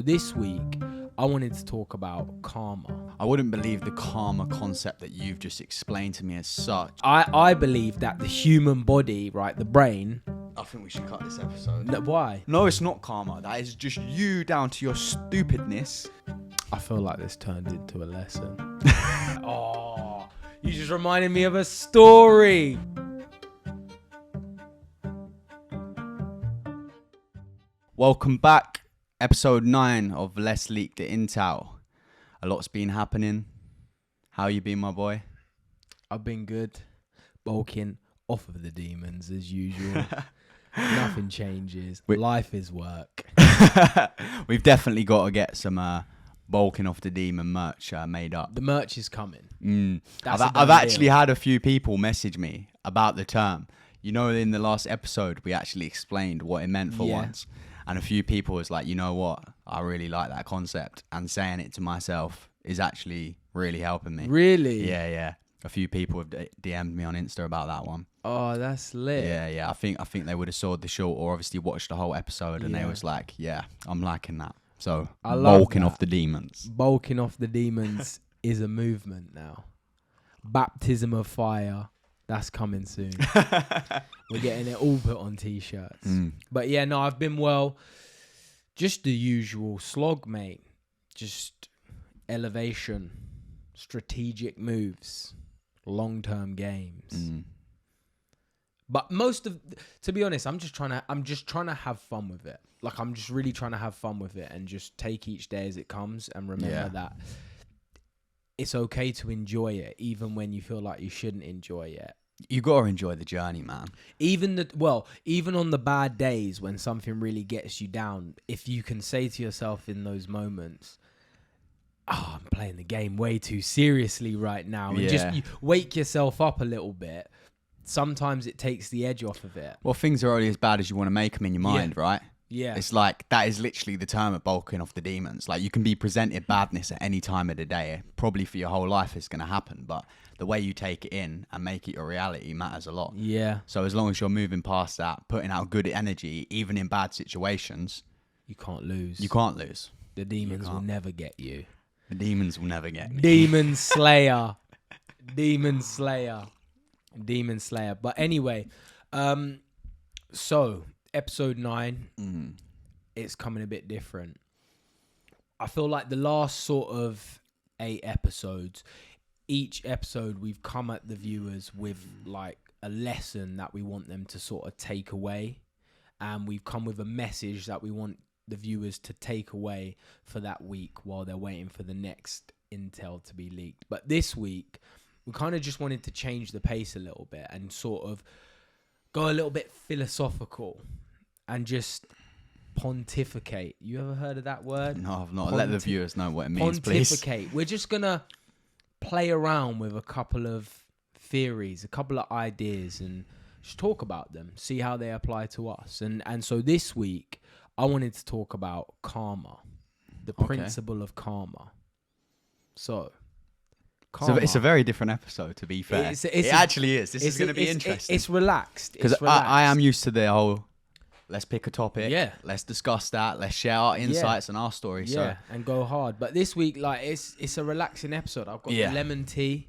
This week, I wanted to talk about karma. I wouldn't believe the karma concept that you've just explained to me as such. I believe that the human body, right, the brain... I think we should cut this episode. Why? No, it's not karma. That is just you down to your stupidness. I feel like this turned into a lesson. Oh, you just reminded me of a story. Welcome back. Episode 9 of Let's Leak the Intel. A lot's been happening. How you been, my boy? I've been good. Bulking off of the demons as usual. Nothing changes. Life is work. We've definitely got to get some bulking off the demon merch made up. The merch is coming. I've actually had a few people message me about the term. You know, in the last episode, we actually explained what it meant for once. And a few people was like, you know what? I really like that concept. And saying it to myself is actually really helping me. Really? Yeah. A few people have DM'd me on Insta about that one. Oh, that's lit. Yeah. I think they would have saw the short or obviously watched the whole episode and they was like, yeah, I'm liking that. So bulking off the demons. Bulking off the demons is a movement now. Baptism of fire. That's coming soon. We're getting it all put on t-shirts. But yeah, no, I've been well. Just the usual slog, mate. Just elevation, strategic moves, long-term games. But to be honest, I'm just trying to have fun with it. Like, I'm just really trying to have fun with it and just take each day as it comes and remember that it's okay to enjoy it, even when you feel like you shouldn't enjoy it. You gotta enjoy the journey, man. Even on the bad days when something really gets you down, if you can say to yourself in those moments, "Oh, I'm playing the game way too seriously right now," and just you wake yourself up a little bit. Sometimes it takes the edge off of it. Well, things are already as bad as you want to make them in your mind, right? Yeah. It's like, that is literally the term of bulking off the demons. Like, you can be presented badness at any time of the day. Probably for your whole life it's going to happen. But the way you take it in and make it your reality matters a lot. Yeah. So as long as you're moving past that, putting out good energy, even in bad situations... You can't lose. You can't lose. The demons will never get you. The demons will never get me. Demon Slayer. Demon Slayer. Demon Slayer. But anyway, so... Episode 9, it's coming a bit different. I feel like the last sort of 8 episodes, each episode we've come at the viewers with like a lesson that we want them to sort of take away. And we've come with a message that we want the viewers to take away for that week while they're waiting for the next intel to be leaked. But this week, we kind of just wanted to change the pace a little bit and sort of go a little bit philosophical and just pontificate. You ever heard of that word? No, I've not. Let the viewers know what it means, please. Pontificate. We're just going to play around with a couple of theories, a couple of ideas, and just talk about them, see how they apply to us. And so this week, I wanted to talk about karma, the principle of karma. So... It's a very different episode, to be fair. It actually is. This is going to be interesting. It's relaxed. Because I am used to the whole, let's pick a topic. Yeah. Let's discuss that. Let's share our insights and our story. Yeah, and go hard. But this week, like, it's a relaxing episode. I've got the lemon tea.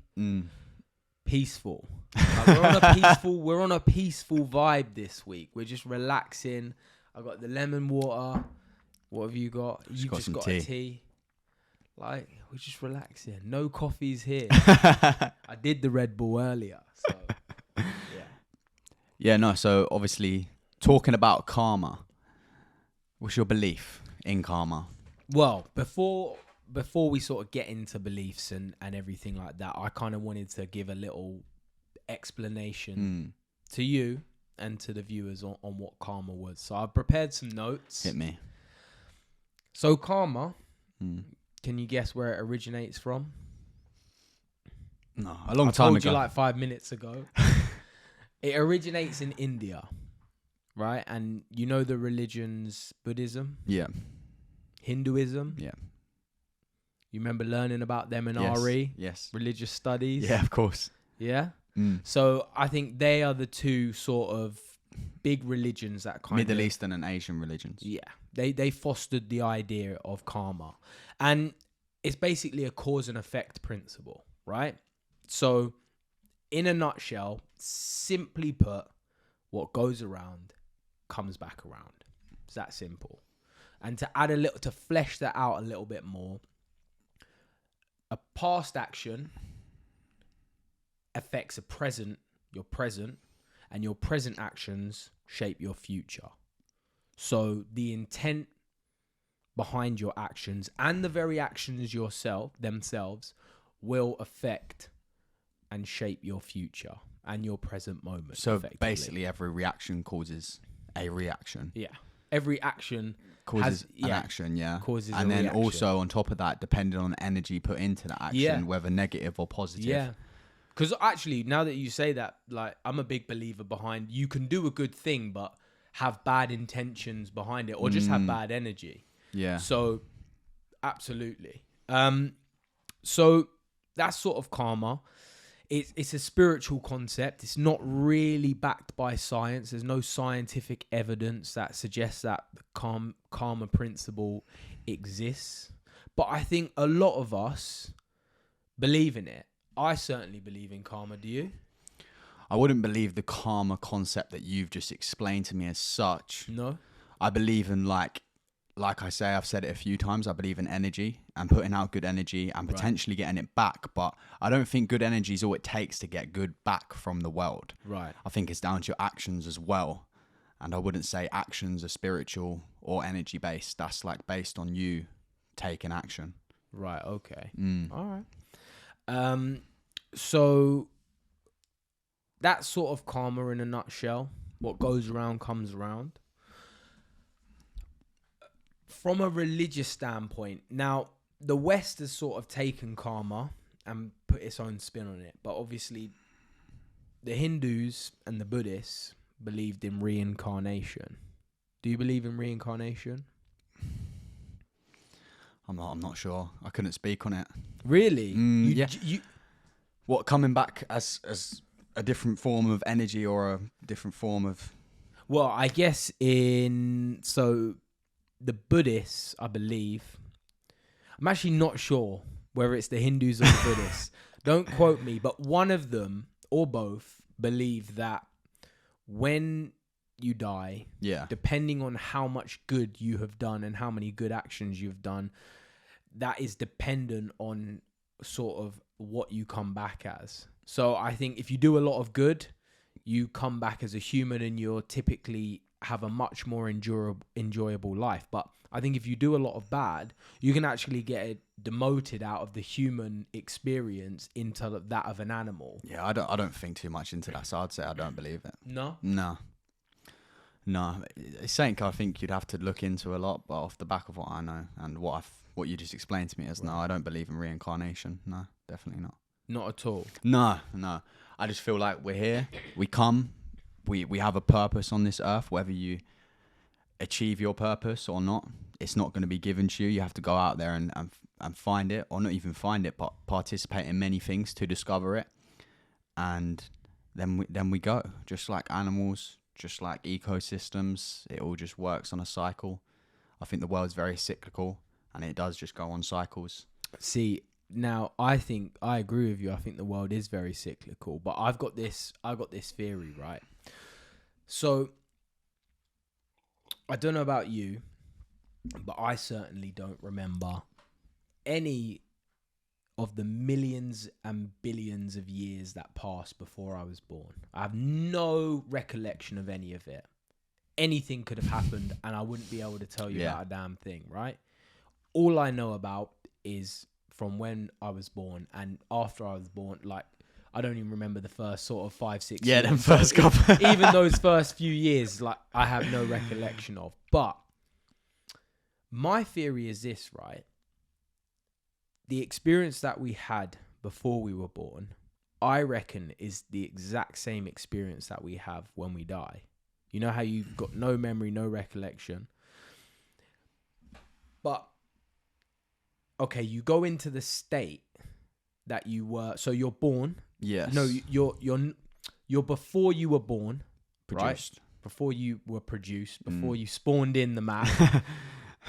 Peaceful. Like, we're on a peaceful vibe this week. We're just relaxing. I got the lemon water. What have you got? You've just got a tea. Like, we're just relaxing. No coffees here. I did the Red Bull earlier, so yeah. Yeah, no, so obviously talking about karma. What's your belief in karma? Well, before we sort of get into beliefs and everything like that, I kind of wanted to give a little explanation to you and to the viewers on what karma was. So I've prepared some notes. Hit me. So karma... Can you guess where it originates from? No, a long time ago. I told you like 5 minutes ago. It originates in India, right? And you know the religions, Buddhism? Yeah. Hinduism? Yeah. You remember learning about them in RE? Yes. Religious studies? Yeah, of course. Yeah? So I think they are the two sort of big religions that kind Middle of Eastern and Asian religions. Yeah, they fostered the idea of karma, and it's basically a cause and effect principle, right? So, in a nutshell, simply put, what goes around comes back around. It's that simple. And to flesh that out a little bit more, a past action affects your present, and your present actions shape your future. So the intent behind your actions and the very actions themselves will affect and shape your future and your present moment. So basically every reaction causes a reaction. Yeah. Every action causes an action, causes and then reaction. Also on top of that, depending on energy put into that action, whether negative or positive. Yeah. Because actually, now that you say that, like, I'm a big believer behind you can do a good thing, but have bad intentions behind it, or just have bad energy. Yeah. So, absolutely. So that's sort of karma. It's a spiritual concept. It's not really backed by science. There's no scientific evidence that suggests that the karma principle exists. But I think a lot of us believe in it. I certainly believe in karma. Do you? I wouldn't believe the karma concept that you've just explained to me as such. No? I believe in like I say, I've said it a few times, I believe in energy and putting out good energy and potentially getting it back. But I don't think good energy is all it takes to get good back from the world. Right. I think it's down to your actions as well. And I wouldn't say actions are spiritual or energy based. That's like based on you taking action. Right. Okay. All right. So that's sort of karma in a nutshell. What goes around comes around. From a religious standpoint, now the West has sort of taken karma and put its own spin on it. But obviously, the Hindus and the Buddhists believed in reincarnation. Do you believe in reincarnation? I'm not sure. I couldn't speak on it. Really? What, coming back as a different form of energy or a different form of... Well, I guess the Buddhists, I believe, I'm actually not sure whether it's the Hindus or the Buddhists. Don't quote me, but one of them or both believe that when you die, depending on how much good you have done and how many good actions you've done, that is dependent on sort of what you come back as. So I think if you do a lot of good, you come back as a human and you're typically have a much more enjoyable life. But I think if you do a lot of bad, you can actually get it demoted out of the human experience into that of an animal. Yeah, I don't think too much into that, so I'd say I don't believe it. No? No. It's something I think you'd have to look into a lot, but off the back of what I know and what you just explained to me is, no, I don't believe in reincarnation. No, definitely not. Not at all? No. I just feel like we're here, we come, we have a purpose on this earth, whether you achieve your purpose or not. It's not going to be given to you. You have to go out there and find it, or not even find it, but participate in many things to discover it. And then we go, just like animals, just like ecosystems. It all just works on a cycle. I think the world's very cyclical, and it does just go on cycles. See, now I agree with you. I think the world is very cyclical, but I've got this theory, right? So I don't know about you, but I certainly don't remember any of the millions and billions of years that passed before I was born. I have no recollection of any of it. Anything could have happened and I wouldn't be able to tell you about a damn thing, right? All I know about is from when I was born, and after I was born, like, I don't even remember the first sort of 5-6 years. Yeah, them first couple. Even those first few years, like, I have no recollection of. But my theory is this, right? The experience that we had before we were born, I reckon, is the exact same experience that we have when we die. You know how you've got no memory, no recollection. But, okay, you go into the state that you were. So you're born. Yes. No, you're before you were born. Produced. Right? before you were produced, before you spawned in the map,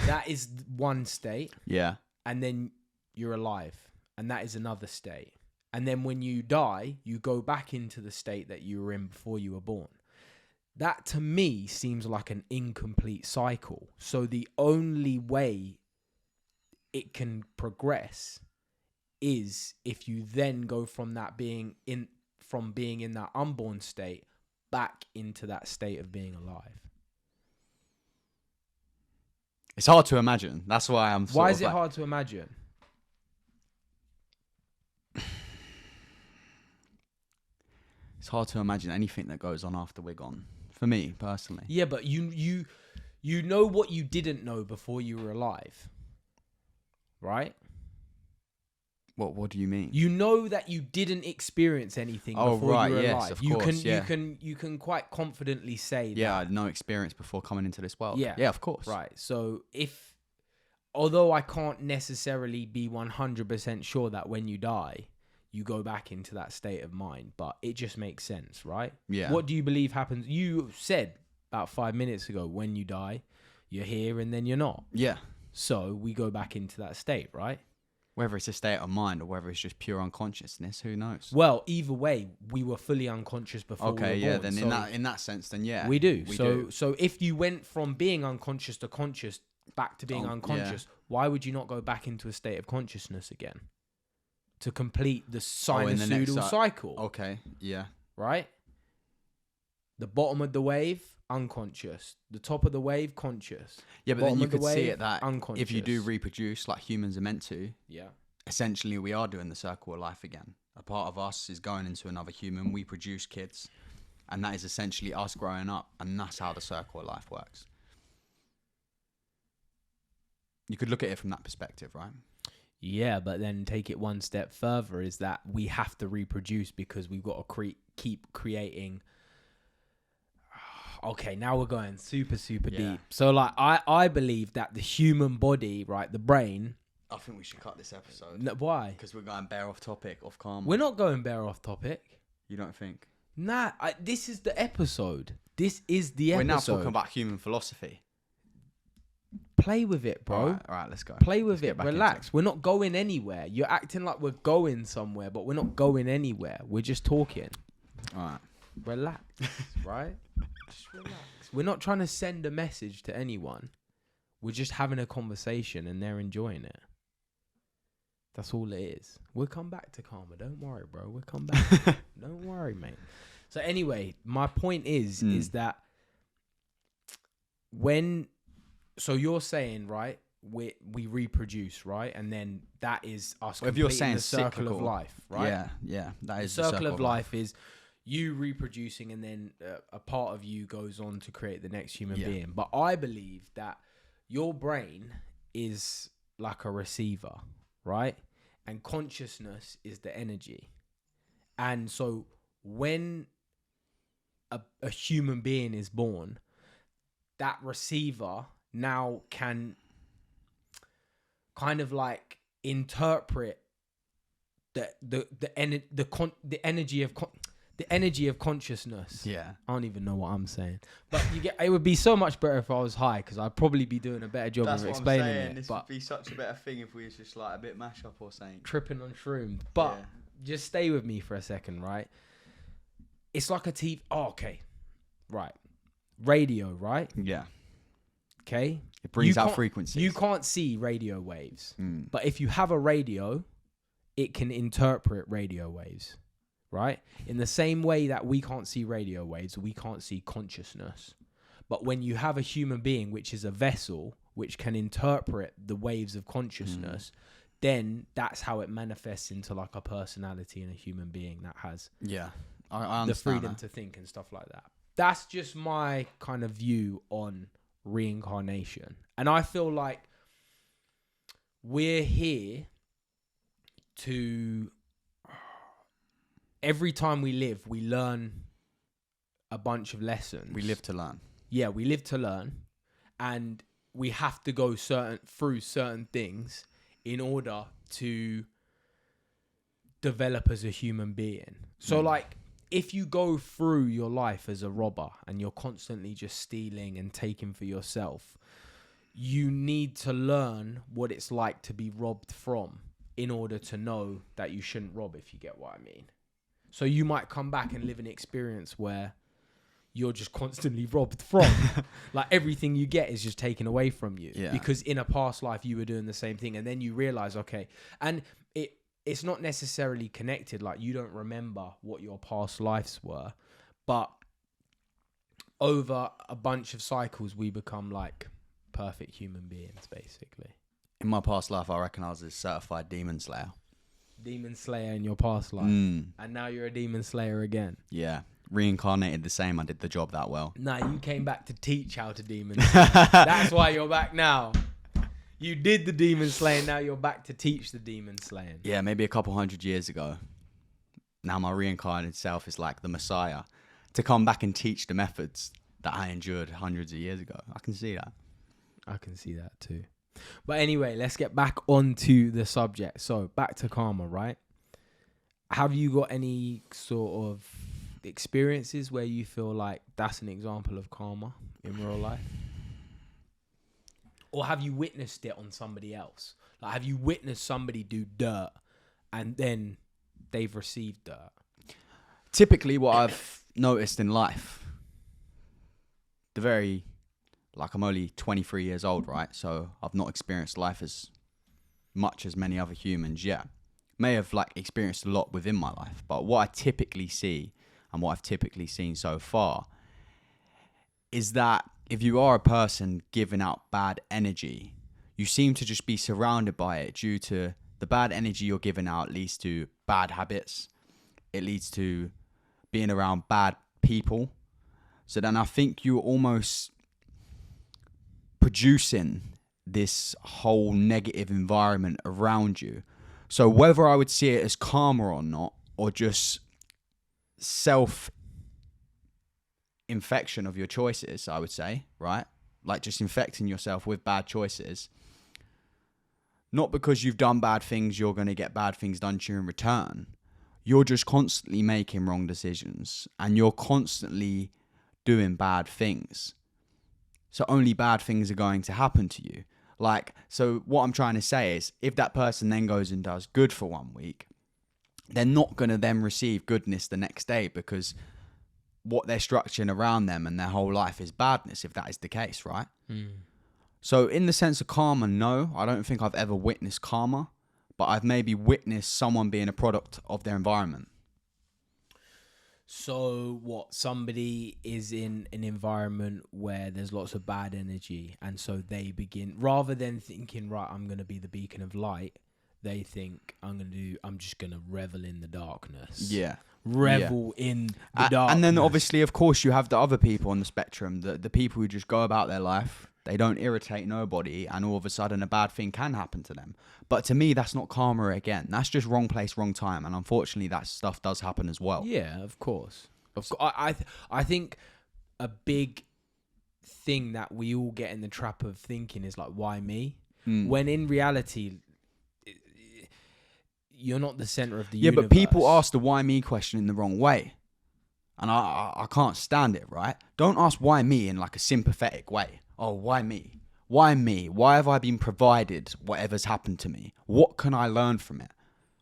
that is one state. Yeah. And then you're alive, and that is another state. And then when you die, you go back into the state that you were in before you were born. That to me seems like an incomplete cycle. So the only way it can progress is if you then go from being in that unborn state back into that state of being alive. It's hard to imagine. That's why I'm. Why is it hard to imagine? It's hard to imagine anything that goes on after we're gone. For me personally. Yeah, but you know what you didn't know before you were alive, right? What do you mean? You know that you didn't experience anything before you were alive. Of course, you can quite confidently say that. Yeah, I had no experience before coming into this world. Yeah, of course. Right. So although I can't necessarily be 100% sure that when you die, you go back into that state of mind, but it just makes sense, right? Yeah. What do you believe happens? You said about 5 minutes ago, when you die, you're here and then you're not. Yeah. So we go back into that state, right? Whether it's a state of mind or whether it's just pure unconsciousness, who knows? Well, either way, we were fully unconscious before we were born. Yeah, then so in that sense, then yeah. We do. So if you went from being unconscious to conscious back to being unconscious, why would you not go back into a state of consciousness again? To complete the sinusoidal cycle. Okay, yeah. Right? The bottom of the wave, unconscious. The top of the wave, conscious. Yeah, but then you could see it that unconscious. If you do reproduce like humans are meant to, yeah, essentially we are doing the circle of life again. A part of us is going into another human. We produce kids. And that is essentially us growing up. And that's how the circle of life works. You could look at it from that perspective, right? Yeah, but then take it one step further is that we have to reproduce because we've got to keep creating. Okay, now we're going super deep. So like I believe that the human body, right, the brain. I think we should cut this episode. No, why? Because we're going bare off topic, off karma. We're not going bare off topic. You don't think? Nah, this is the episode. This is the episode. We're now talking about human philosophy. Play with it, bro. All right, let's go. Play with it. Relax. We're not going anywhere. You're acting like we're going somewhere, but we're not going anywhere. We're just talking. All right. Relax, right? Just relax. We're not trying to send a message to anyone. We're just having a conversation and they're enjoying it. That's all it is. We'll come back to karma. Don't worry, bro. We'll come back. Don't worry, mate. So anyway, my point is that so you're saying, right, we reproduce, right? And then that is us completing the circle of life, right? Yeah. That is the circle of life is you reproducing and then a part of you goes on to create the next human being. But I believe that your brain is like a receiver, right? And consciousness is the energy. And so when a human being is born, that receiver now can kind of like interpret the energy of consciousness. Yeah, I don't even know what I'm saying, but it would be so much better if I was high because I'd probably be doing a better job of explaining it. This would be such a better thing if we was just like a bit mash up or something, tripping on shrooms. But just stay with me for a second, right? It's like a TV. Oh, okay, right. Radio, right? Yeah. Okay. It brings out frequencies. You can't see radio waves, but if you have a radio, it can interpret radio waves, right? In the same way that we can't see radio waves, we can't see consciousness. But when you have a human being, which is a vessel, which can interpret the waves of consciousness, then that's how it manifests into like a personality in a human being that has I the freedom to think and stuff like that. That's just my kind of view on reincarnation. And I feel like we're here to, every time we live, we learn a bunch of lessons. We live to learn. Yeah, we live to learn. And we have to go through certain things in order to develop as a human being. So like, if you go through your life as a robber and you're constantly just stealing and taking for yourself, you need to learn what it's like to be robbed from in order to know that you shouldn't rob, if you get what I mean. So you might come back and live an experience where you're just constantly robbed from. Like everything you get is just taken away from you. Yeah. Because in a past life you were doing the same thing, and then you realize, okay, and it's not necessarily connected. Like you don't remember what your past lives were, but over a bunch of cycles we become like perfect human beings, basically. In my past life, I reckon I was a certified demon slayer. Demon slayer in your past life, and now you're a demon slayer again. Yeah, reincarnated the same. I did the job that well. Nah, you came back to teach how to demon slay. That's why you're back now. You did the demon slaying, now you're back to teach the demon slaying. Yeah, maybe a couple 100 years ago. Now my reincarnated self is like the Messiah to come back and teach the methods that I endured hundreds of years ago. I can see that. I can see that too. But anyway, let's get back onto the subject. So back to karma, right? Have you got any sort of experiences where you feel like that's an example of karma in real life? Or have you witnessed it on somebody else? Like, have you witnessed somebody do dirt and then they've received dirt? Typically what I've noticed in life, I'm only 23 years old, right? So I've not experienced life as much as many other humans yet. May have experienced a lot within my life, but what I typically see and what I've typically seen so far is that if you are a person giving out bad energy, you seem to just be surrounded by it due to the bad energy you're giving out leads to bad habits. It leads to being around bad people. So then I think you're almost producing this whole negative environment around you. So whether I would see it as karma or not, or just self-infection of your choices, I would say, right? Like just infecting yourself with bad choices. Not because you've done bad things, you're going to get bad things done to you in return. You're just constantly making wrong decisions and you're constantly doing bad things. So only bad things are going to happen to you. So what I'm trying to say is if that person then goes and does good for 1 week, they're not going to then receive goodness the next day because what they're structuring around them and their whole life is badness, if that is the case, right? So in the sense of karma, no, I don't think I've ever witnessed karma, but I've maybe witnessed someone being a product of their environment. So what, somebody is in an environment where there's lots of bad energy, and so they begin, rather than thinking, right, I'm going to be the beacon of light, they think I'm just going to revel in the darkness. Yeah. Revel in the darkness. And then obviously, of course, you have the other people on the spectrum, the people who just go about their life. They don't irritate nobody, and all of a sudden a bad thing can happen to them. But to me, that's not karma again. That's just wrong place, wrong time. And unfortunately, that stuff does happen as well. Yeah, of course. I think a big thing that we all get in the trap of thinking is like, why me? When in reality, you're not the center of the universe. But people ask the why me question in the wrong way. And I can't stand it, right? Don't ask why me in like a sympathetic way. Oh, why me? Why me? Why have I been provided whatever's happened to me? What can I learn from it?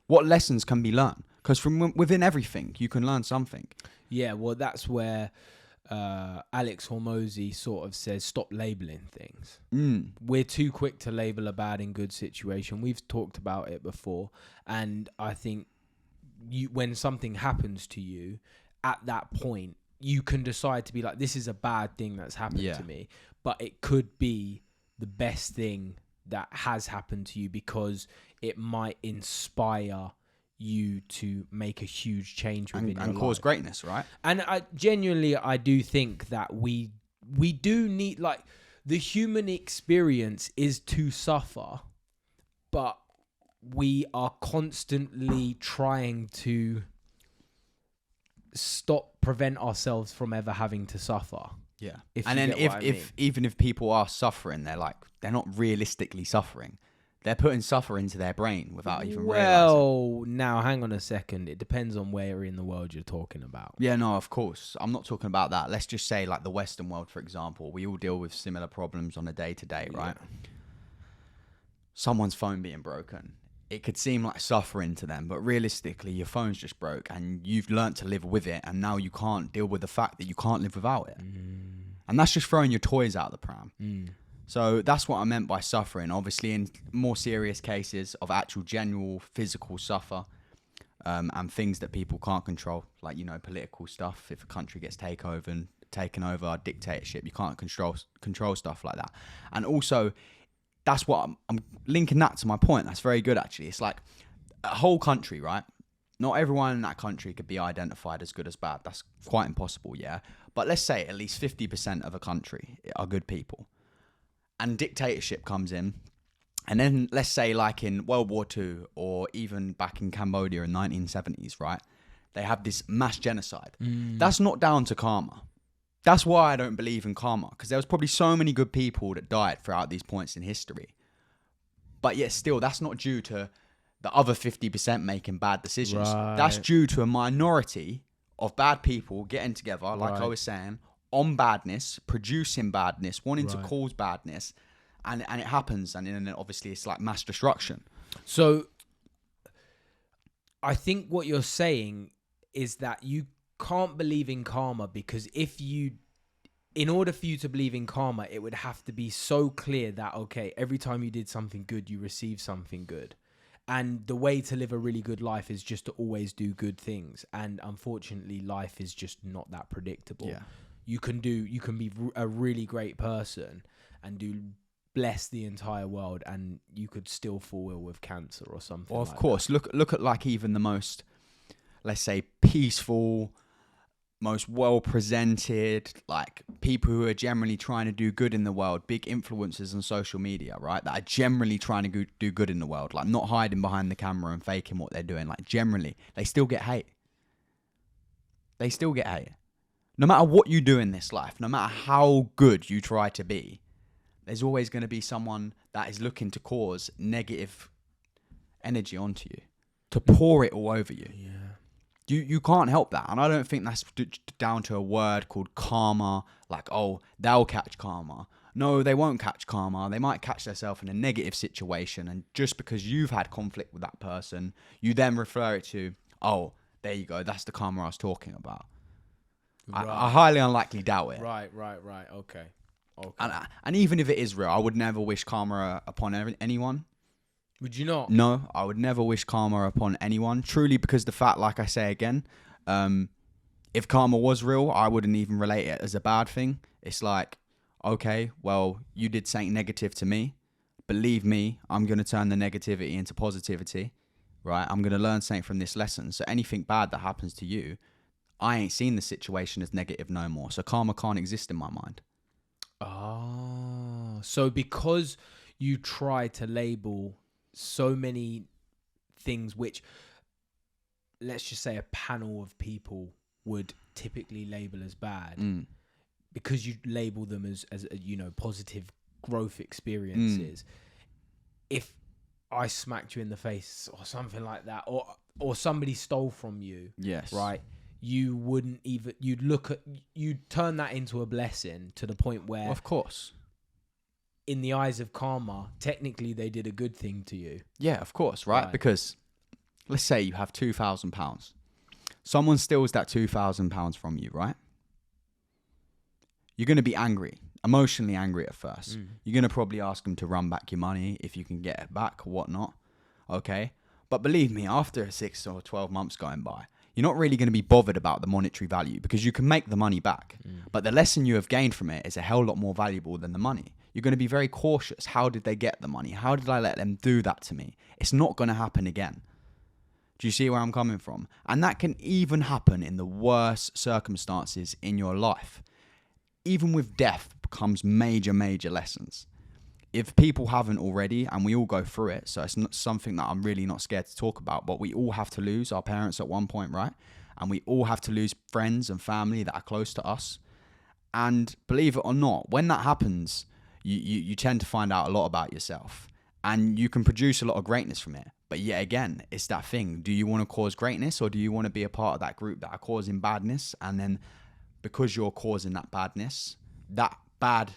What lessons can be learned? Because from within everything, you can learn something. Yeah, well, that's where Alex Hormozy sort of says, stop labeling things. We're too quick to label a bad and good situation. We've talked about it before. And I think when something happens to you, at that point, you can decide to be like, this is a bad thing that's happened to me. But it could be the best thing that has happened to you because it might inspire you to make a huge change within your life. And cause greatness, right? And I do think that we do need, like, the human experience is to suffer, but we are constantly trying to prevent ourselves from ever having to suffer. Yeah. And then even if people are suffering, they're not realistically suffering. They're putting suffer into their brain without even realizing. Well, now hang on a second. It depends on where in the world you're talking about. Yeah, no, of course. I'm not talking about that. Let's just say like the Western world, for example. We all deal with similar problems on a day-to-day, right? Someone's phone being broken. It could seem like suffering to them, but realistically, your phone's just broke and you've learnt to live with it, and now you can't deal with the fact that you can't live without it. And that's just throwing your toys out the pram. So that's what I meant by suffering. Obviously, in more serious cases of actual general physical suffer, and things that people can't control, like, you know, political stuff. If a country gets taken over, dictatorship, you can't control stuff like that. And also, that's what I'm linking that to my point. That's very good, actually. It's like a whole country, right? Not everyone in that country could be identified as good as bad. That's quite impossible, yeah. But let's say at least 50% of a country are good people. And dictatorship comes in. And then let's say like in World War II or even back in Cambodia in 1970s, right? They have this mass genocide. That's not down to karma. That's why I don't believe in karma, because there was probably so many good people that died throughout these points in history. But yet still, that's not due to the other 50% making bad decisions. Right. That's due to a minority of bad people getting together, like I was saying, on badness, producing badness, wanting to cause badness, and it happens, and then obviously it's like mass destruction. So I think what you're saying is that you can't believe in karma, because in order for you to believe in karma, it would have to be so clear that, okay, every time you did something good, you received something good. And the way to live a really good life is just to always do good things. And unfortunately, life is just not that predictable. Yeah. You can be a really great person and bless the entire world, and you could still fall ill with cancer or something. Well, of course. Look at like even the most, let's say, peaceful, most well-presented, like people who are generally trying to do good in the world, big influencers on social media, right? That are generally trying to do good in the world, like not hiding behind the camera and faking what they're doing. Like generally, they still get hate. They still get hate. No matter what you do in this life, no matter how good you try to be, there's always going to be someone that is looking to cause negative energy onto you, to pour it all over you. Yeah. You can't help that. And I don't think that's down to a word called karma, like, oh, they'll catch karma. No, they won't catch karma. They might catch themselves in a negative situation. And just because you've had conflict with that person, you then refer it to, oh, there you go. That's the karma I was talking about. Right. I highly unlikely doubt it. Right. Okay. And even if it is real, I would never wish karma upon anyone. Would you not? No, I would never wish karma upon anyone. Truly, because the fact, like I say again, if karma was real, I wouldn't even relate it as a bad thing. It's like, okay, well, you did something negative to me. Believe me, I'm going to turn the negativity into positivity, right? I'm going to learn something from this lesson. So anything bad that happens to you, I ain't seen the situation as negative no more. So karma can't exist in my mind. Oh, so because you try to label so many things which, let's just say, a panel of people would typically label as bad, because you label them as you know, positive growth experiences. If I smacked you in the face or something like that, or somebody stole from you, yes, right, you wouldn't even, you'd turn that into a blessing to the point where, of course, in the eyes of karma, technically they did a good thing to you. Yeah, of course, right? Because let's say you have £2,000. Someone steals that £2,000 from you, right? You're going to be angry, emotionally angry at first. You're going to probably ask them to run back your money if you can get it back or whatnot. Okay? But believe me, after 6 or 12 months going by, you're not really going to be bothered about the monetary value, because you can make the money back. But the lesson you have gained from it is a hell lot more valuable than the money. You're going to be very cautious. How did they get the money? How did I let them do that to me? It's not going to happen again. Do you see where I'm coming from? And that can even happen in the worst circumstances in your life. Even with death becomes major, major lessons. If people haven't already, and we all go through it, so it's not something that I'm really not scared to talk about, but we all have to lose our parents at one point, right? And we all have to lose friends and family that are close to us. And believe it or not, when that happens, you tend to find out a lot about yourself. And you can produce a lot of greatness from it. But yet again, it's that thing. Do you want to cause greatness, or do you want to be a part of that group that are causing badness? And then because you're causing that badness, that bad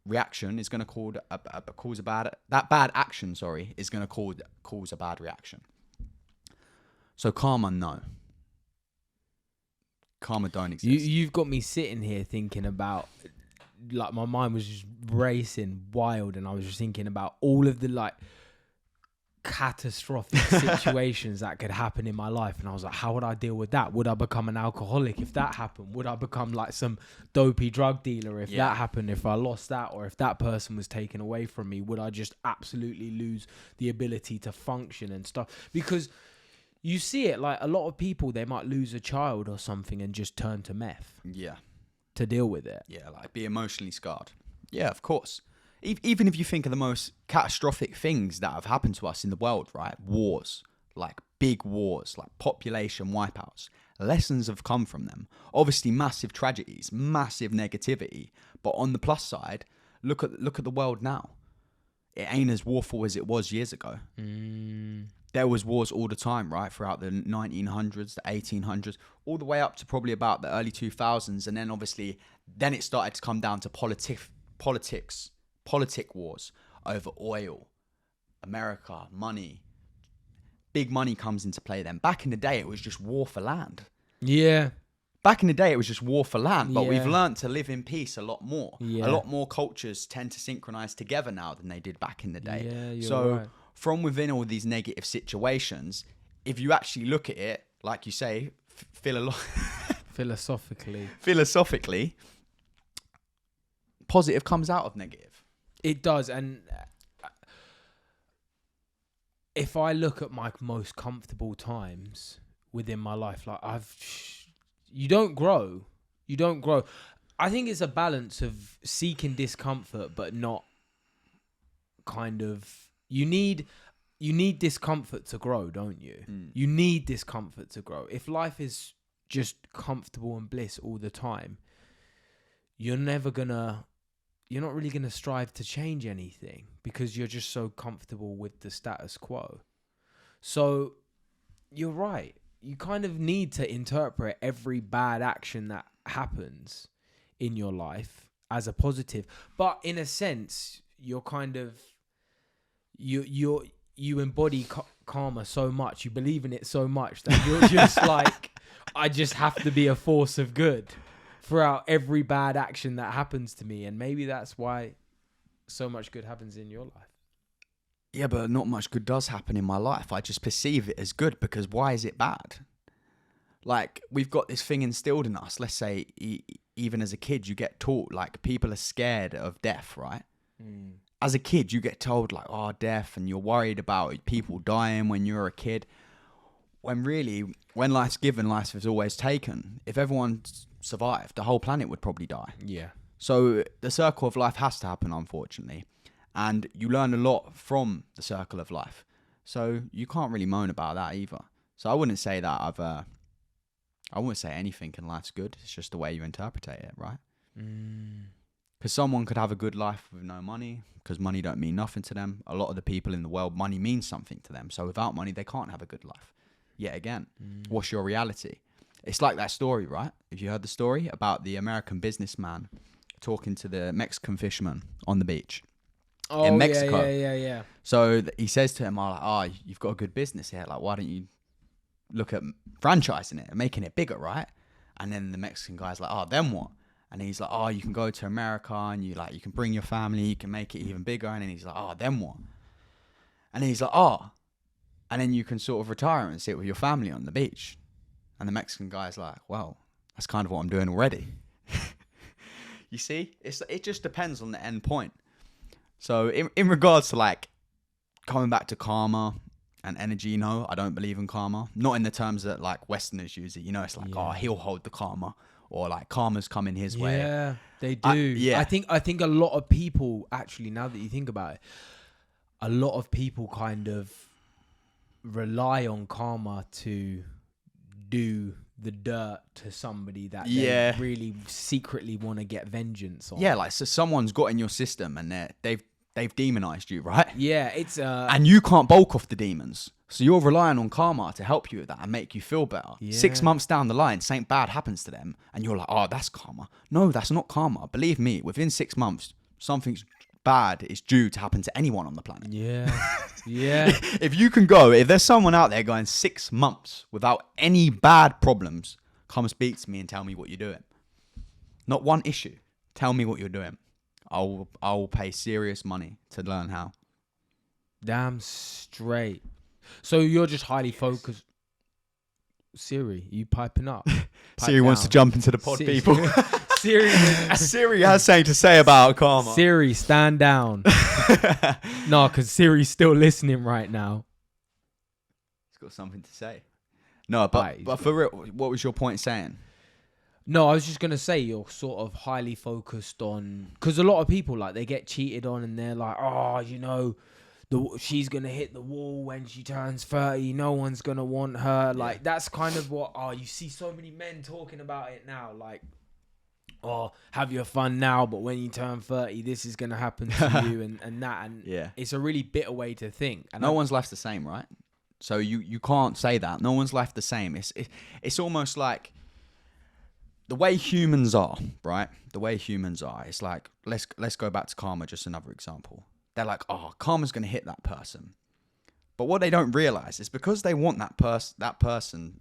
reaction is going to cause a bad... That bad action, sorry, is going to cause a bad reaction. So karma, no. Karma don't exist. You've got me sitting here thinking about... Like, my mind was just racing wild, and I was just thinking about all of the, like, catastrophic situations that could happen in my life. And I was like, how would I deal with that? Would I become an alcoholic if that happened? Would I become, like, some dopey drug dealer if that happened? If I lost that, or if that person was taken away from me, would I just absolutely lose the ability to function and stuff? Because you see it, like, a lot of people, they might lose a child or something and just turn to meth. Yeah. To deal with it. Yeah, like be emotionally scarred. Yeah, of course. Even if you think of the most catastrophic things that have happened to us in the world, right? Wars, like big wars, like population wipeouts. Lessons have come from them. Obviously, massive tragedies, massive negativity. But on the plus side, look at the world now. It ain't as warful as it was years ago. There was wars all the time, right? Throughout the 1900s, the 1800s, all the way up to probably about the early 2000s. And then obviously, then it started to come down to politic wars over oil, America, money. Big money comes into play then. Back in the day, it was just war for land. Yeah. Back in the day, it was just war for land, but we've learned to live in peace a lot more. Yeah. A lot more cultures tend to synchronize together now than they did back in the day. Yeah, you're so right. From within all these negative situations, if you actually look at it, like you say, philosophically, positive comes out of negative. It does. And if I look at my most comfortable times within my life, like you don't grow. I think it's a balance of seeking discomfort, but not kind of... You need discomfort to grow, don't you? You need discomfort to grow. If life is just comfortable and bliss all the time, you're not really gonna strive to change anything because you're just so comfortable with the status quo. So you're right. You kind of need to interpret every bad action that happens in your life as a positive. But in a sense, you're kind of... You embody karma so much, you believe in it so much that you're just like, I just have to be a force of good throughout every bad action that happens to me. And maybe that's why so much good happens in your life. Yeah, but not much good does happen in my life. I just perceive it as good because why is it bad? Like, we've got this thing instilled in us. Let's say even as a kid, you get taught, like, people are scared of death, right? As a kid, you get told, like, oh, death, and you're worried about people dying when you're a kid. When really, when life's given, life is always taken. If everyone survived, the whole planet would probably die. Yeah. So the circle of life has to happen, unfortunately. And you learn a lot from the circle of life. So you can't really moan about that either. So I wouldn't say that I wouldn't say anything in life's good. It's just the way you interpret it, right? Because someone could have a good life with no money, because money don't mean nothing to them. A lot of the people in the world, money means something to them. So without money, they can't have a good life. Yet again, what's your reality? It's like that story, right? If you heard the story about the American businessman talking to the Mexican fisherman on the beach in Mexico. Yeah. So he says to him, oh, you've got a good business here. Like, why don't you look at franchising it and making it bigger, right? And then the Mexican guy's like, oh, then what? And he's like, oh, you can go to America and you can bring your family, you can make it even bigger. And then he's like, oh, then what? And he's like, oh, and then you can sort of retire and sit with your family on the beach. And the Mexican guy's like, well, that's kind of what I'm doing already. You see, it just depends on the end point. So in regards to like coming back to karma and energy, I don't believe in karma. Not in the terms that like Westerners use it. It's like, oh, he'll hold the karma. Or like karma's coming his way. Yeah, they do. I think a lot of people, actually, now that you think about it, a lot of people kind of rely on karma to do the dirt to somebody that they really secretly want to get vengeance on. Yeah, like so someone's got in your system and they've they've demonized you, right? Yeah, it's and you can't bulk off the demons. So you're relying on karma to help you with that and make you feel better. Yeah. 6 months down the line, something bad happens to them and you're like, oh, that's karma. No, that's not karma. Believe me, within 6 months, something bad is due to happen to anyone on the planet. Yeah. Yeah. If there's someone out there going 6 months without any bad problems, come speak to me and tell me what you're doing. Not one issue. Tell me what you're doing. I will pay serious money to learn how. Damn straight. So you're just highly focused. Siri, you piping up? Siri wants to jump into the pod, people. Siri has something to say about karma. Siri, stand down. No, because Siri's still listening right now. He's got something to say. No, but for real, what was your point saying? No, I was just going to say you're sort of highly focused on... Because a lot of people, like, they get cheated on and they're like, oh, you know... she's going to hit the wall when she turns 30. No one's going to want her. Like, that's kind of what... you see so many men talking about it now. Like, have your fun now, but when you turn 30, this is going to happen to you and that. And it's a really bitter way to think. And no one's life's the same, right? So you can't say that. No one's life the same. It's almost like... The way humans are, right? The way humans are, it's like... Let's go back to karma, just another example. They're like, oh, karma's going to hit that person. But what they don't realize is because they want that person,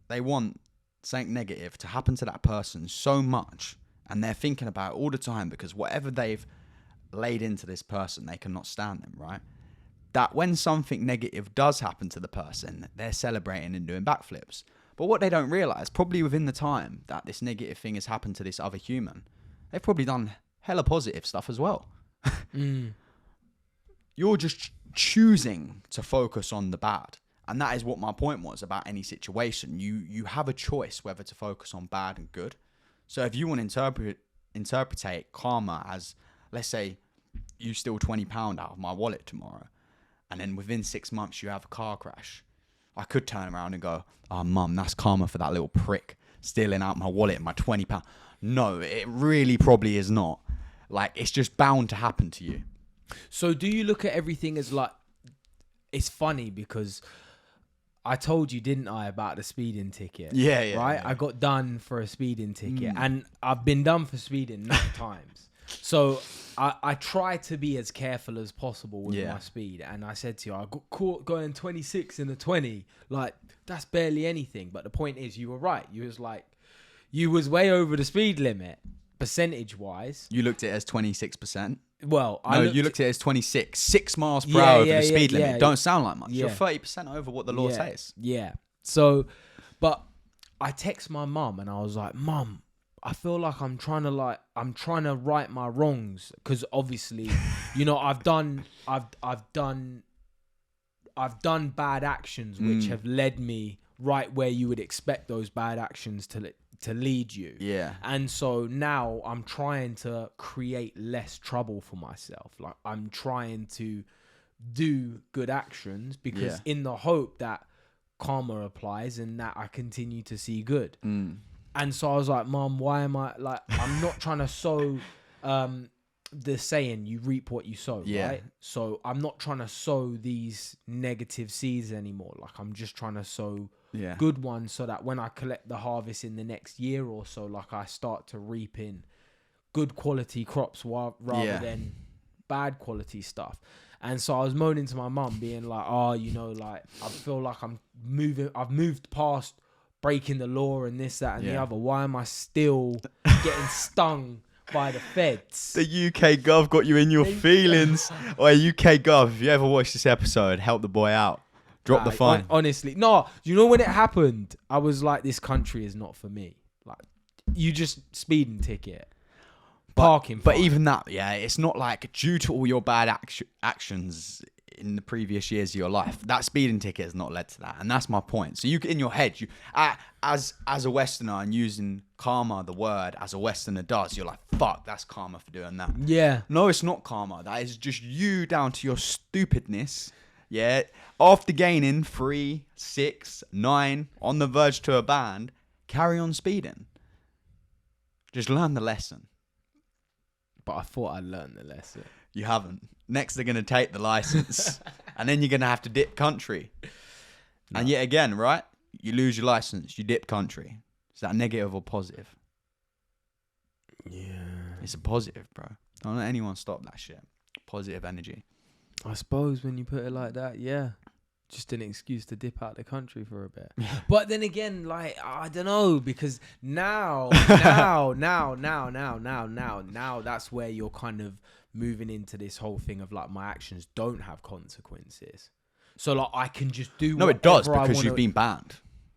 they want something negative to happen to that person so much. And they're thinking about it all the time because whatever they've laid into this person, they cannot stand them, right? That when something negative does happen to the person, they're celebrating and doing backflips. But what they don't realize, probably within the time that this negative thing has happened to this other human, they've probably done hella positive stuff as well. You're just choosing to focus on the bad. And that is what my point was about any situation. You have a choice whether to focus on bad and good. So if you want to interpret karma as, let's say, you steal £20 out of my wallet tomorrow, and then within 6 months you have a car crash, I could turn around and go, oh, mum, that's karma for that little prick stealing out my wallet, my £20. No, it really probably is not. Like, it's just bound to happen to you. So do you look at everything as like, it's funny because I told you, didn't I, about the speeding ticket? Yeah. Right? Yeah. I got done for a speeding ticket and I've been done for speeding 9 times. So I try to be as careful as possible with my speed. And I said to you, I got caught going 26 in a 20. Like, that's barely anything. But the point is, you were right. You was way over the speed limit, percentage-wise. You looked at it as 26%. Well, you looked at it as 26. 6 miles per hour over the speed limit. Don't sound like much. Yeah. You're 30% over what the law says. Yeah. So, but I text my mum and I was like, Mum, I feel like I'm trying to right my wrongs because obviously, you know, I've done bad actions which have led me right where you would expect those bad actions to lead you. Yeah. And so now I'm trying to create less trouble for myself. Like, I'm trying to do good actions because in the hope that karma applies and that I continue to see good. And so I was like, Mom, why am I like, I'm not trying to sow the saying you reap what you sow, right? So I'm not trying to sow these negative seeds anymore. Like, I'm just trying to sow good ones so that when I collect the harvest in the next year or so, like, I start to reap in good quality crops rather than bad quality stuff. And so I was moaning to my mum being like, oh, you know, like, I feel like I've moved past breaking the law and this, that and the other. Why am I still getting stung by the feds? The UK Gov got you in your feelings. Or UK Gov, if you ever watch this episode, help the boy out. Drop the fine. Honestly. No, you know when it happened, I was like, this country is not for me. Like, you just speeding ticket. Parking fine. But even that, it's not like due to all your bad actions in the previous years of your life, that speeding ticket has not led to that. And that's my point. So you, in your head, as a Westerner and using karma, the word, as a Westerner does, you're like, fuck, that's karma for doing that. Yeah. No, it's not karma. That is just you down to your stupidness. Yeah. After gaining 3, 6, 9, on the verge to a band, carry on speeding. Just learn the lesson. But I thought I learned the lesson. You haven't. Next, they're going to take the license. And then you're going to have to dip country. No. And yet again, right? You lose your license. You dip country. Is that negative or positive? Yeah. It's a positive, bro. Don't let anyone stop that shit. Positive energy. I suppose when you put it like that, yeah. Just an excuse to dip out the country for a bit. But then again, like, I don't know, because now, that's where you're kind of moving into this whole thing of like, my actions don't have consequences. So like, I can just do No, it does, because you've been banned.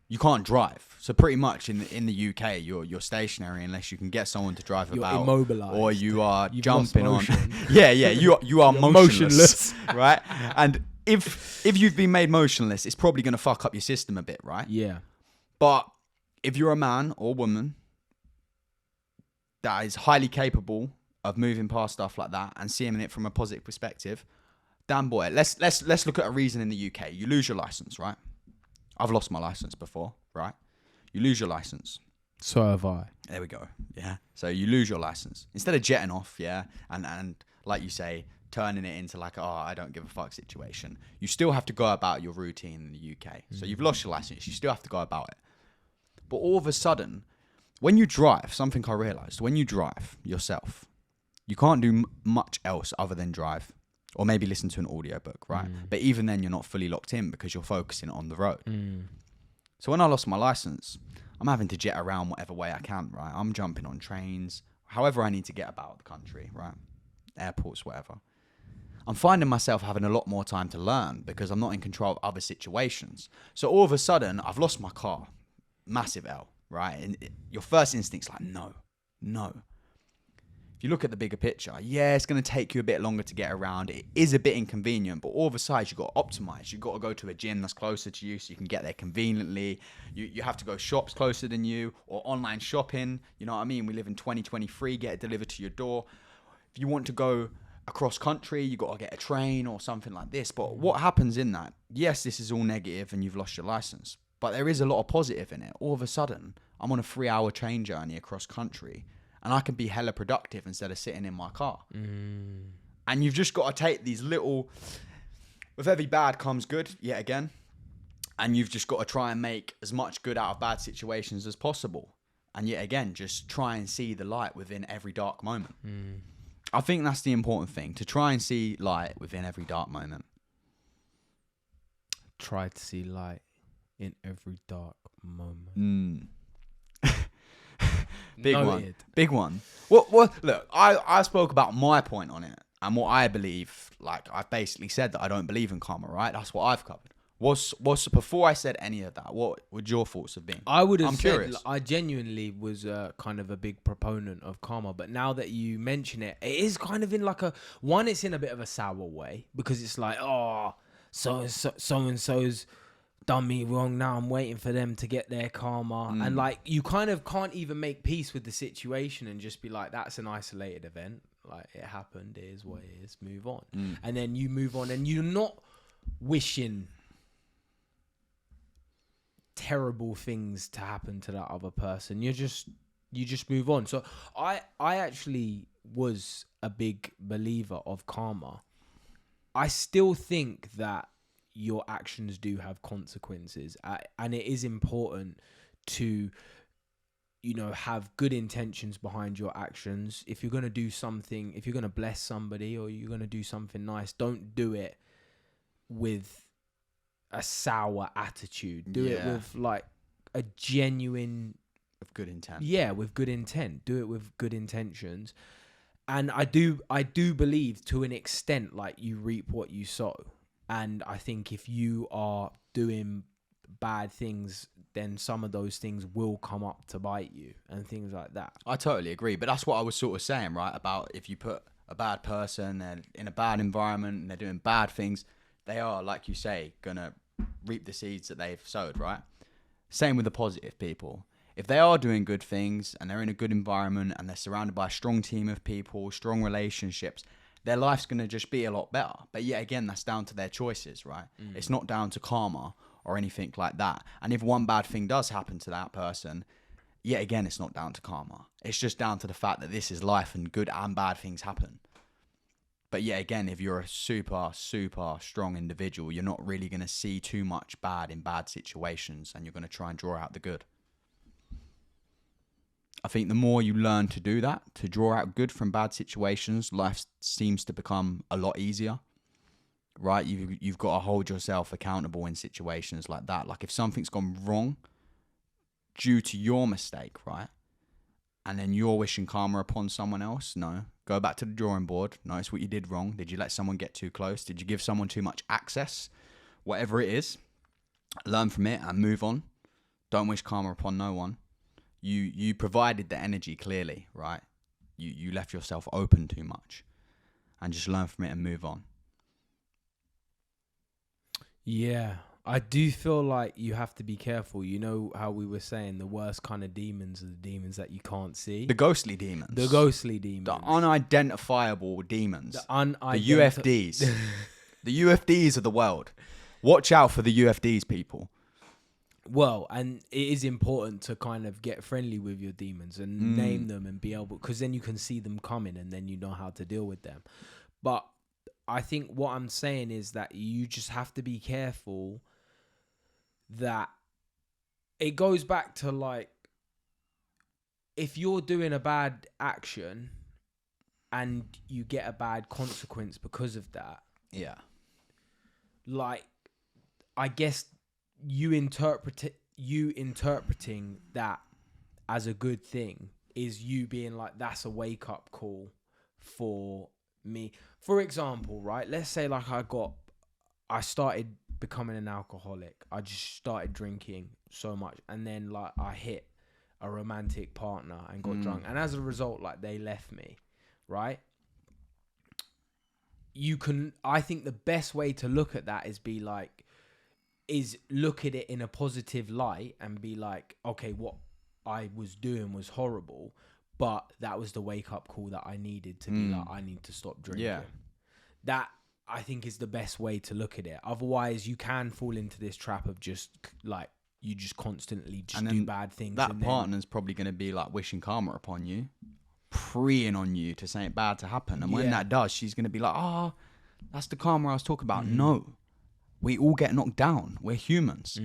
You can't drive. So pretty much in the UK, you're stationary unless you can get someone to drive you're about. Immobilized. Or you are jumping on. You are You're motionless. Right? And if you've been made motionless, it's probably going to fuck up your system a bit, right? Yeah. But if you're a man or woman that is highly capable of moving past stuff like that and seeing it from a positive perspective, damn boy, let's look at a reason in the UK. You lose your license, right? I've lost my license before, right? You lose your license. So have I. There we go. Yeah. So you lose your license. Instead of jetting off, yeah, and like you say, turning it into like, oh, I don't give a fuck situation, you still have to go about your routine in the UK. So you've lost your license. You still have to go about it. But all of a sudden, when you drive, something I realized, when you drive yourself, you can't do much else other than drive. Or maybe listen to an audiobook, right? But even then, you're not fully locked in because you're focusing on the road. So when I lost my license, I'm having to jet around whatever way I can, right? I'm jumping on trains, however I need to get about the country, right? Airports, whatever. I'm finding myself having a lot more time to learn because I'm not in control of other situations. So all of a sudden, I've lost my car. Massive L, right? And your first instinct's like, no. If you look at the bigger picture, yeah, it's going to take you a bit longer to get around. It is a bit inconvenient, but all of a sudden, you've got to optimize. You've got to go to a gym that's closer to you so you can get there conveniently. You have to go shops closer than you or online shopping. You know what I mean? We live in 2023, get it delivered to your door. If you want to go across country, you got to get a train or something like this. But what happens in that? Yes, this is all negative and you've lost your license, but there is a lot of positive in it. All of a sudden, I'm on a 3-hour train journey across country. And I can be hella productive instead of sitting in my car. And you've just got to take these little... With every bad comes good, yet again. And you've just got to try and make as much good out of bad situations as possible. And yet again, just try and see the light within every dark moment. I think that's the important thing. To try and see light within every dark moment. Try to see light in every dark moment. Big one. What? Look, I spoke about my point on it and what I believe. Like, I've basically said that I don't believe in karma, right? That's what I've covered. What's before I said any of that? What would your thoughts have been? I would have I'm said curious. I genuinely was kind of a big proponent of karma, but now that you mention it, it is kind of in like it's in a bit of a sour way because it's like, oh, so and so's done me wrong, now I'm waiting for them to get their karma. And like, you kind of can't even make peace with the situation and just be like, that's an isolated event, like it happened, it is what it is, move on. And then you move on and you're not wishing terrible things to happen to that other person. You just move on. So I actually was a big believer of karma. I still think that your actions do have consequences, and it is important to, you know, have good intentions behind your actions. If you're going to do something, if you're going to bless somebody or you're going to do something nice, don't do it with a sour attitude. Do it with like a genuine, with good intent. Yeah, with good intent. Do it with good intentions. And I do believe to an extent, like, you reap what you sow. And I think if you are doing bad things, then some of those things will come up to bite you and things like that. I totally agree. But that's what I was sort of saying, right? About if you put a bad person and in a bad environment and they're doing bad things, they are, like you say, going to reap the seeds that they've sowed, right? Same with the positive people. If they are doing good things and they're in a good environment and they're surrounded by a strong team of people, strong relationships, their life's going to just be a lot better. But yet again, that's down to their choices, right? It's not down to karma or anything like that. And if one bad thing does happen to that person, yet again, it's not down to karma. It's just down to the fact that this is life and good and bad things happen. But yeah, again, if you're a super, super strong individual, you're not really going to see too much bad in bad situations, and you're going to try and draw out the good. I think the more you learn to do that, to draw out good from bad situations, life seems to become a lot easier, right? You've got to hold yourself accountable in situations like that. Like if something's gone wrong due to your mistake, right? And then you're wishing karma upon someone else, no. Go back to the drawing board. Notice what you did wrong. Did you let someone get too close? Did you give someone too much access? Whatever it is, learn from it and move on. Don't wish karma upon no one. You provided the energy clearly, right? You left yourself open too much. And just learn from it and move on. Yeah. I do feel like you have to be careful. You know how we were saying the worst kind of demons are the demons that you can't see? The ghostly demons. The ghostly demons. The unidentifiable demons. The UFDs. The UFDs of the world. Watch out for the UFDs, people. Well, and it is important to kind of get friendly with your demons and name them and be able... Because then you can see them coming and then you know how to deal with them. But I think what I'm saying is that you just have to be careful that it goes back to like, if you're doing a bad action and you get a bad consequence because of that. Yeah. Like, I guess you interpreting that as a good thing is you being like, that's a wake up call for me. For example, right? Let's say like I started becoming an alcoholic. I just started drinking so much, and then like I hit a romantic partner and got drunk, and as a result, like they left me, right? I think the best way to look at that is look at it in a positive light and be like, okay, what I was doing was horrible, but that was the wake up call that I needed to be like, I need to stop drinking. Yeah. That I think is the best way to look at it. Otherwise, you can fall into this trap of just like, you just constantly just do bad things. That partner's probably going to be like wishing karma upon you, preying on you to something bad to happen. And when that does, she's going to be like, that's the karma I was talking about. No, we all get knocked down. We're humans.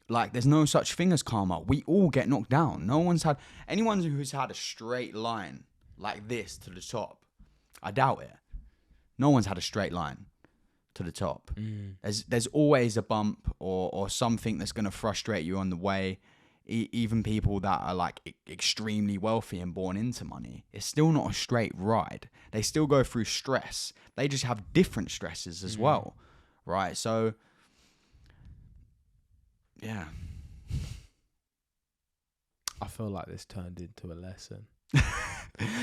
Like, there's no such thing as karma. We all get knocked down. Anyone who's had a straight line like this to the top, I doubt it. No one's had a straight line to the top. There's always a bump or something that's going to frustrate you on the way. Even people that are like extremely wealthy and born into money, it's still not a straight ride. They still go through stress. They just have different stresses as well, right? So, yeah. I feel like this turned into a lesson.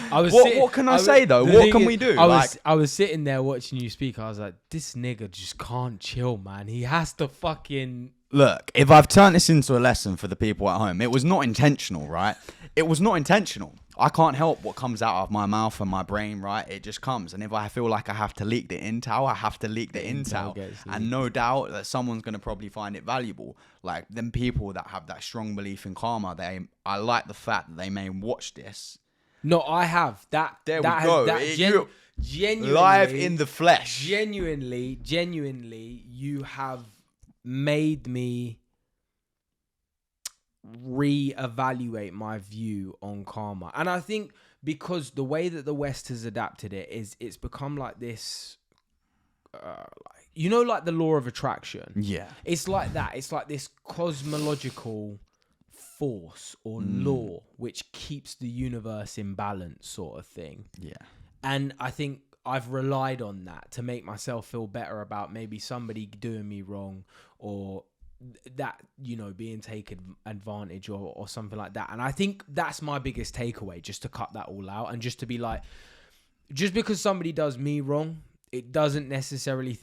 What can I say though? What can we do? I was sitting there watching you speak. I was like, this nigga just can't chill, man. He has to fucking... Look, if I've turned this into a lesson for the people at home, it was not intentional, right? It was not intentional. I can't help what comes out of my mouth and my brain, right? It just comes. And if I feel like I have to leak the intel, I have to leak the intel. And no doubt that someone's going to probably find it valuable. Like, them people that have that strong belief in karma, I like the fact that they may watch this. No, I have. There we go. Genuinely, live in the flesh. Genuinely, you have made me reevaluate my view on karma. And I think because the way that the West has adapted it is it's become like this, like the law of attraction. Yeah. It's like that. It's like this cosmological force or law which keeps the universe in balance sort of thing. Yeah. And I think I've relied on that to make myself feel better about maybe somebody doing me wrong or that, being taken advantage or something like that. And I think that's my biggest takeaway, just to cut that all out and just to be like, just because somebody does me wrong, it doesn't necessarily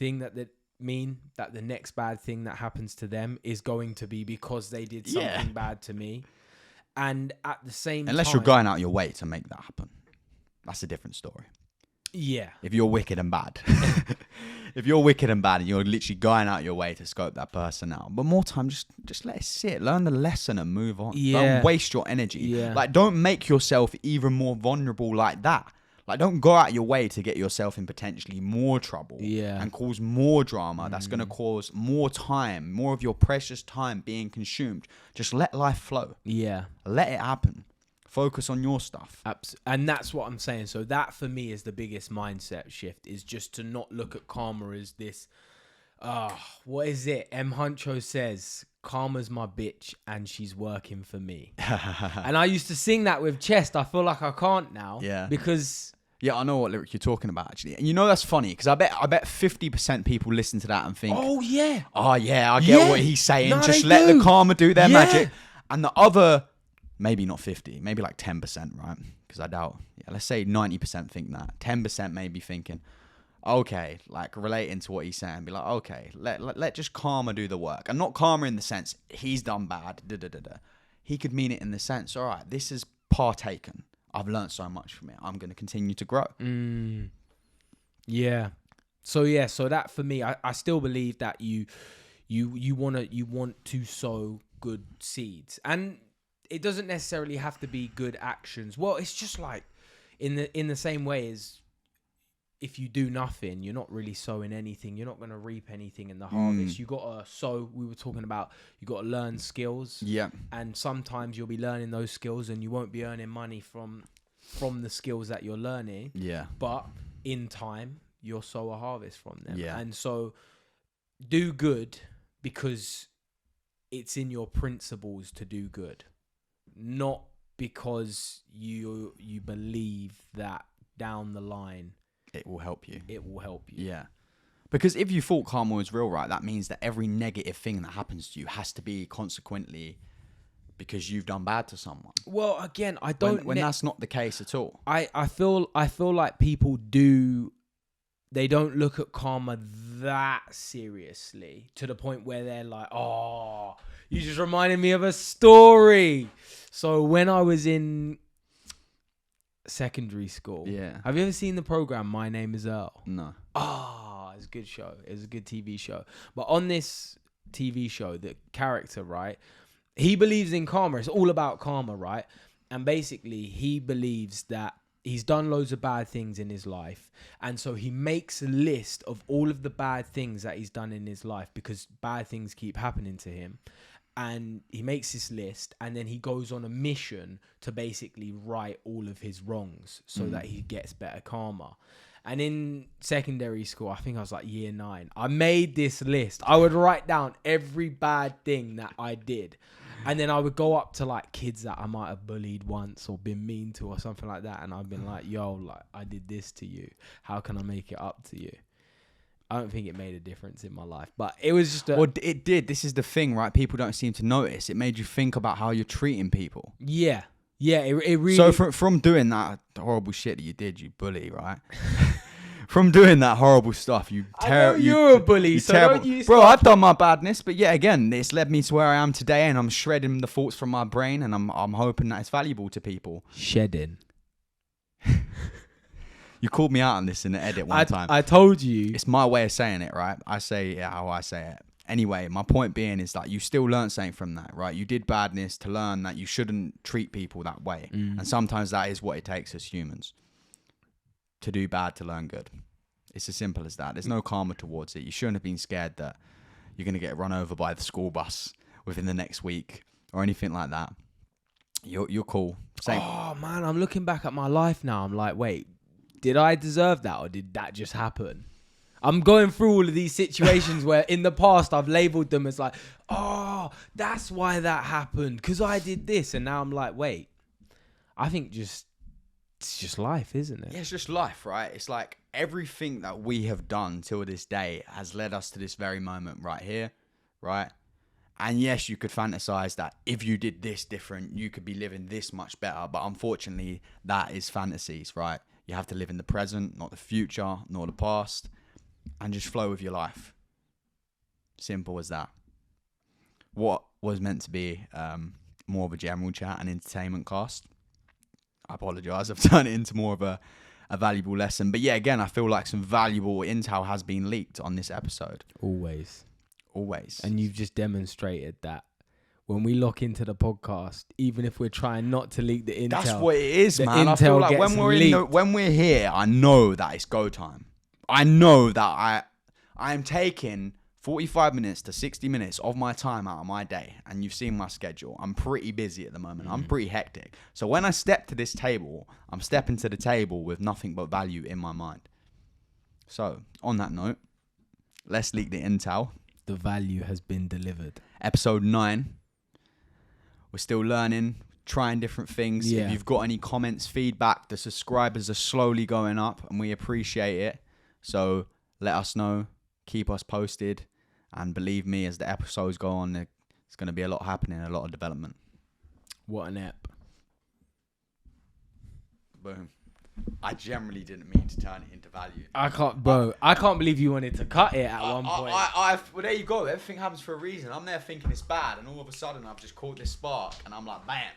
mean that the next bad thing that happens to them is going to be because they did something bad to me. And at the same time... Unless you're going out your way to make that happen. That's a different story. Yeah. If you're wicked and bad. If you're wicked and bad and you're literally going out your way to scope that person out. But more time, just let it sit. Learn the lesson and move on. Yeah. Don't waste your energy. Yeah. Like, don't make yourself even more vulnerable like that. Like, don't go out your way to get yourself in potentially more trouble and cause more drama. That's going to cause more time, more of your precious time being consumed. Just let life flow. Yeah. Let it happen. Focus on your stuff. And that's what I'm saying. So that for me is the biggest mindset shift, is just to not look at karma as this, what is it? M. Huncho says, karma's my bitch and she's working for me. And I used to sing that with chest. I feel like I can't now. Yeah. Because... Yeah, I know what lyric you're talking about, actually. And you know that's funny, because I bet 50% people listen to that and think, oh, yeah, I get what he's saying. No, Just let do. the karma do their magic. And the other... Maybe not 50, maybe like 10%, right? Because I doubt, let's say 90% think that. 10% may be thinking, okay, like relating to what he's saying, be like, okay, let just karma do the work. And not karma in the sense, he's done bad, He could mean it in the sense, all right, this is partaken. I've learned so much from it. I'm going to continue to grow. Yeah. So that for me, I still believe that you want to sow good seeds. And it doesn't necessarily have to be good actions. Well, it's just like in the same way as if you do nothing, you're not really sowing anything. You're not going to reap anything in the harvest. You got to sow. We were talking about you got to learn skills. Yeah. And sometimes you'll be learning those skills and you won't be earning money from the skills that you're learning. Yeah. But in time, you'll sow a harvest from them. Yeah. And so do good because it's in your principles to do good. Not because you believe that down the line it will help you. Yeah. Because if you thought karma was real, right, that means that every negative thing that happens to you has to be consequently because you've done bad to someone. Well, again, I don't... When that's not the case at all. I feel like people do... They don't look at karma that seriously to the point where they're like, oh, you just reminded me of a story. So when I was in secondary school, have you ever seen the program My Name is Earl? No. It's a good show. It's a good TV show. But on this TV show, the character, right, he believes in karma. It's all about karma, right? And basically, he believes that he's done loads of bad things in his life. And so he makes a list of all of the bad things that he's done in his life because bad things keep happening to him. And he makes this list and then he goes on a mission to basically right all of his wrongs so that he gets better karma. And in secondary school, I think I was like year 9, I made this list. I would write down every bad thing that I did. And then I would go up to like kids that I might have bullied once or been mean to or something like that. And I've been like, yo, like I did this to you. How can I make it up to you? I don't think it made a difference in my life, but it was just well, it did. This is the thing, right? People don't seem to notice. It made you think about how you're treating people. Yeah. It really... So from doing that horrible shit that you did, you bully, right? From doing that horrible stuff, you're a bully, so terrible. don't you Bro, I've done my badness, but yeah, again, it's led me to where I am today, and I'm shredding the thoughts from my brain, and I'm hoping that it's valuable to people. Shedding. You called me out on this in the edit one time. I told you. It's my way of saying it, right? I say it how I say it. Anyway, my point being is that you still learn something from that, right? You did badness to learn that you shouldn't treat people that way. And sometimes that is what it takes as humans. To do bad to learn good. It's as simple as that. There's no karma towards it. You shouldn't have been scared that you're going to get run over by the school bus within the next week or anything like that. You're cool. Same. Oh, man, I'm looking back at my life now. I'm like, wait, did I deserve that or did that just happen? I'm going through all of these situations where in the past I've labeled them as like, oh, that's why that happened because I did this. And now I'm like, wait, I think it's just life, isn't it? Yeah, it's just life, right? It's like everything that we have done till this day has led us to this very moment right here, right? And yes, you could fantasize that if you did this different, you could be living this much better. But unfortunately, that is fantasies, right? You have to live in the present, not the future, nor the past, and just flow with your life. Simple as that. What was meant to be more of a general chat and entertainment cast, I apologise, I've turned it into more of a valuable lesson. But yeah, again, I feel like some valuable intel has been leaked on this episode. Always. Always. And you've just demonstrated that when we lock into the podcast, even if we're trying not to leak the intel. That's what it is, the man. I feel intel like gets when we're here, I know that it's go time. I know that I am taking 45 minutes to 60 minutes of my time out of my day, and you've seen my schedule. I'm pretty busy at the moment. I'm pretty hectic. So when I step to this table, I'm stepping to the table with nothing but value in my mind. So on that note, let's leak the intel. The value has been delivered. Episode 9. We're still learning, trying different things. Yeah. If you've got any comments, feedback, the subscribers are slowly going up and we appreciate it. So let us know, keep us posted, and believe me, as the episodes go on, there's going to be a lot happening, a lot of development. What an ep. Boom. I generally didn't mean to turn it into value. I can't believe you wanted to cut it at one point. Well, there you go. Everything happens for a reason. I'm there thinking it's bad, and all of a sudden I've just caught this spark, and I'm like, bam.